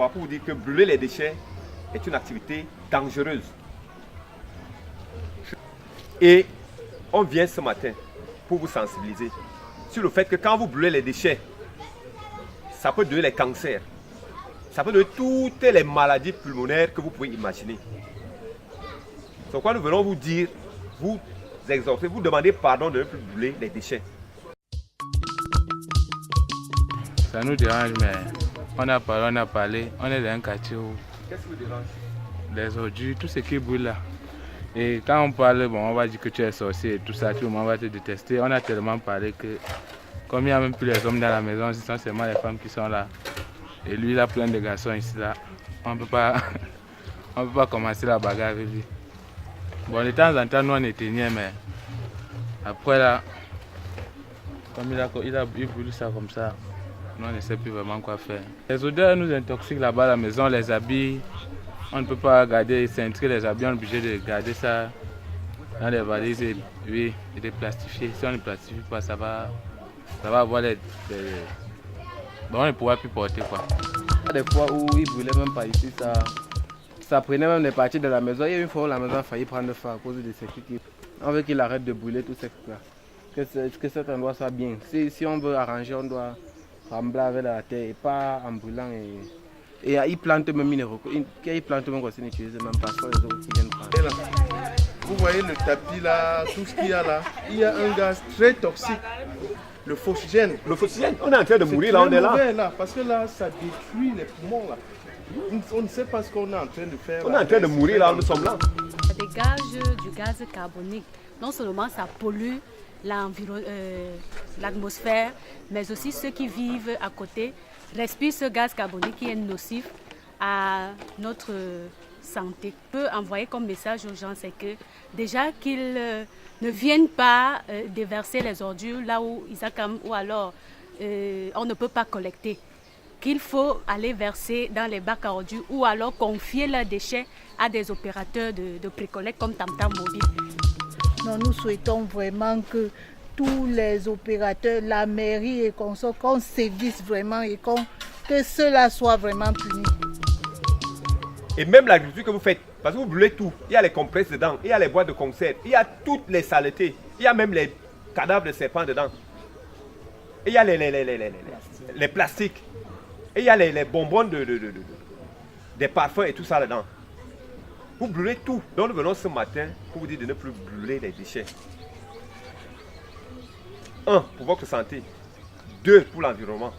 fois pour vous dire que brûler les déchets est une activité dangereuse. Et on vient ce matin pour vous sensibiliser sur le fait que quand vous brûlez les déchets, ça peut donner les cancers. Ça peut donner toutes les maladies pulmonaires que vous pouvez imaginer. C'est pourquoi nous venons vous dire, vous exhorter, vous demander pardon de ne plus brûler les déchets. Ça nous dérange, mais on a parlé, on est dans un quartier où... Qu'est-ce qui vous dérange? Les ordures, tout ce qui brûle là. Et quand on parle, bon, on va dire que tu es sorcier et tout ça, tout le monde va te détester. On a tellement parlé que, comme il n'y a même plus les hommes dans la maison, ce sont seulement les femmes qui sont là. Et lui, il a plein de garçons ici là. On ne peut pas commencer la bagarre avec lui. Bon, de temps en temps, nous on éteignait, mais après là, comme il brûle ça comme ça, nous on ne sait plus vraiment quoi faire. Les odeurs nous intoxiquent là-bas à la maison, les habits. On ne peut pas garder, cintrer les habits, on est obligé de garder ça dans les valises et de plastifier. Si on ne plastifie pas, ça va avoir bon, on ne pourra plus porter quoi. Des fois où il brûlait même pas ici, ça prenait même des parties de la maison. Il y a une fois où la maison a failli prendre feu à cause de ces trucs. On veut qu'il arrête de brûler tout ça. Que cet endroit soit bien. Si on veut arranger, on doit rembler avec la terre et pas en brûlant. Et ils plantent même ils plantent même aussi n'utilisent même pas ça, les autres qui viennent prendre. Et là, vous voyez le tapis là, tout ce qu'il y a là, il y a un gaz très toxique, le phosgène. Le phosgène, on est en train de mourir là, on est là. Parce que là, ça détruit les poumons là. On ne sait pas ce qu'on est en train de faire. On est en train de mourir là, nous sommes là. Ça dégage du gaz carbonique. Non seulement ça pollue l'atmosphère, mais aussi ceux qui vivent à côté respirent ce gaz carbonique qui est nocif à notre santé. On peut envoyer comme message aux gens, c'est que déjà qu'ils ne viennent pas déverser les ordures là où ils accament ou alors on ne peut pas collecter. Qu'il faut aller verser dans les bacs à ordures ou alors confier leurs déchets à des opérateurs de précollecte comme Tam Tam Mobile. Non, nous souhaitons vraiment que tous les opérateurs, la mairie et qu'on sévisse vraiment et que cela soit vraiment puni. Et même l'agriculture que vous faites, parce que vous brûlez tout, il y a les compresses dedans, il y a les boîtes de conserve, il y a toutes les saletés, il y a même les cadavres de serpents dedans. Et il y a les plastiques, et il y a les bonbons des parfums et tout ça dedans. Vous brûlez tout. Donc nous venons ce matin pour vous dire de ne plus brûler les déchets. 1, pour votre santé. 2, pour l'environnement.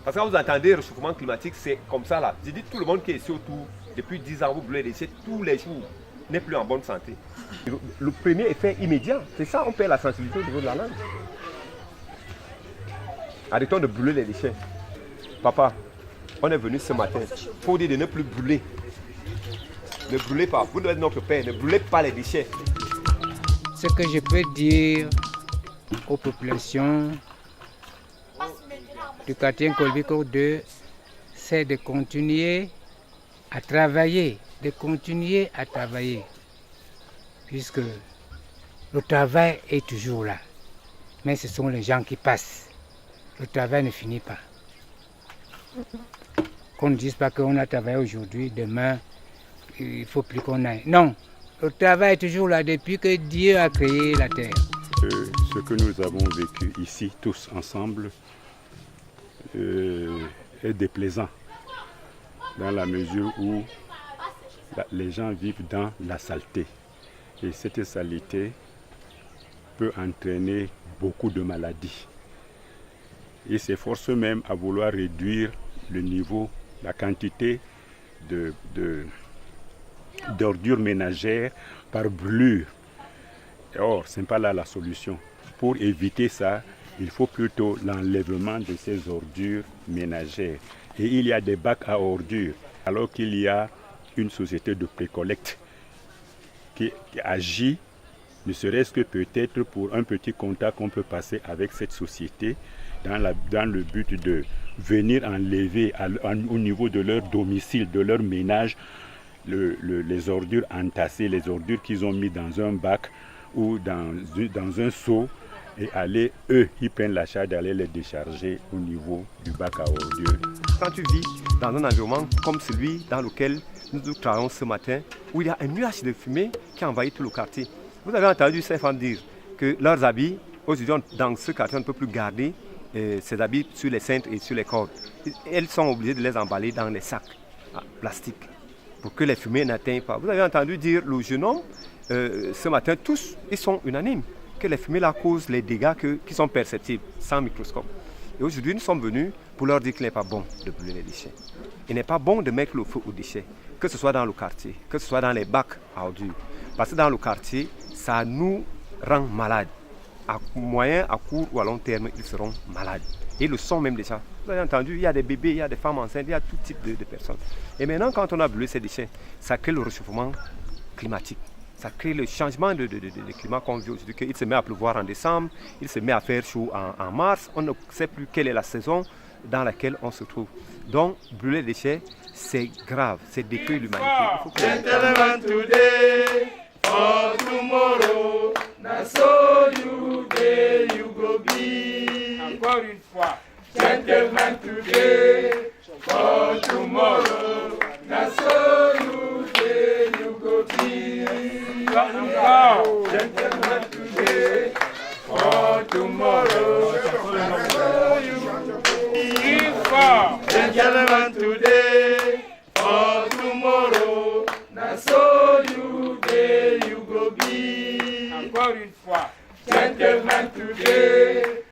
Parce que quand vous entendez le réchauffement climatique, c'est comme ça là. Je dis tout le monde qui est ici autour, depuis 10 ans, vous brûlez les déchets tous les jours, n'est plus en bonne santé. Le premier effet immédiat, c'est ça, on perd la sensibilité au niveau de la langue. Arrêtons de brûler les déchets. Papa, on est venu ce matin pour dire de ne plus brûler. Ne brûlez pas, vous devez être notre père, ne brûlez pas les déchets. Ce que je peux dire aux populations du quartier Nkolbiko 2, c'est de continuer à travailler, puisque le travail est toujours là. Mais ce sont les gens qui passent. Le travail ne finit pas. Qu'on ne dise pas qu'on a travaillé aujourd'hui, demain, il ne faut plus qu'on aille. Non, le travail est toujours là depuis que Dieu a créé la terre. Ce que nous avons vécu ici, tous ensemble, est déplaisant, dans la mesure où les gens vivent dans la saleté. Et cette saleté peut entraîner beaucoup de maladies. Ils s'efforcent même à vouloir réduire le niveau, la quantité d'ordures ménagères par brûlure. Or, ce n'est pas là la solution. Pour éviter ça, il faut plutôt l'enlèvement de ces ordures ménagères. Et il y a des bacs à ordures, alors qu'il y a une société de précollecte qui agit, ne serait-ce que peut-être pour un petit contact qu'on peut passer avec cette société, dans le but de venir enlever au niveau de leur domicile, de leur ménage, les ordures entassées, les ordures qu'ils ont mis dans un bac ou dans un seau et aller, eux, ils prennent la charge d'aller les décharger au niveau du bac à ordures. Quand tu vis dans un environnement comme celui dans lequel nous travaillons ce matin, où il y a un nuage de fumée qui envahit tout le quartier. Vous avez entendu ces femmes dire que leurs habits, aujourd'hui dans ce quartier, on ne peut plus garder ces habits sur les cintres et sur les cordes. Elles sont obligées de les emballer dans les sacs plastiques pour que les fumées n'atteignent pas. Vous avez entendu dire le jeune homme, ce matin, tous, ils sont unanimes, que les fumées là causent les dégâts qui sont perceptibles sans microscope. Et aujourd'hui, nous sommes venus pour leur dire qu'il n'est pas bon de brûler les déchets. Il n'est pas bon de mettre le feu aux déchets, que ce soit dans le quartier, que ce soit dans les bacs à ordures. Parce que dans le quartier, ça nous rend malades. À moyen, à court ou à long terme, ils seront malades. Et ils le sont même déjà. Vous avez entendu, il y a des bébés, il y a des femmes enceintes, il y a tout type de personnes. Et maintenant, quand on a brûlé ces déchets, ça crée le réchauffement climatique. Ça crée le changement de climat qu'on vit aujourd'hui. Il se met à pleuvoir en décembre, il se met à faire chaud en mars. On ne sait plus quelle est la saison dans laquelle on se trouve. Donc, brûler les déchets, c'est grave, c'est détruire l'humanité. Gentlemen today, for tomorrow, na so you day you go be. Encore une fois. Gentlemen today, for tomorrow, na so you day you go be. Gentlemen today, for tomorrow, na so you go be. Gentlemen today, for tomorrow, na so you day you go be. Encore une fois. Gentlemen today.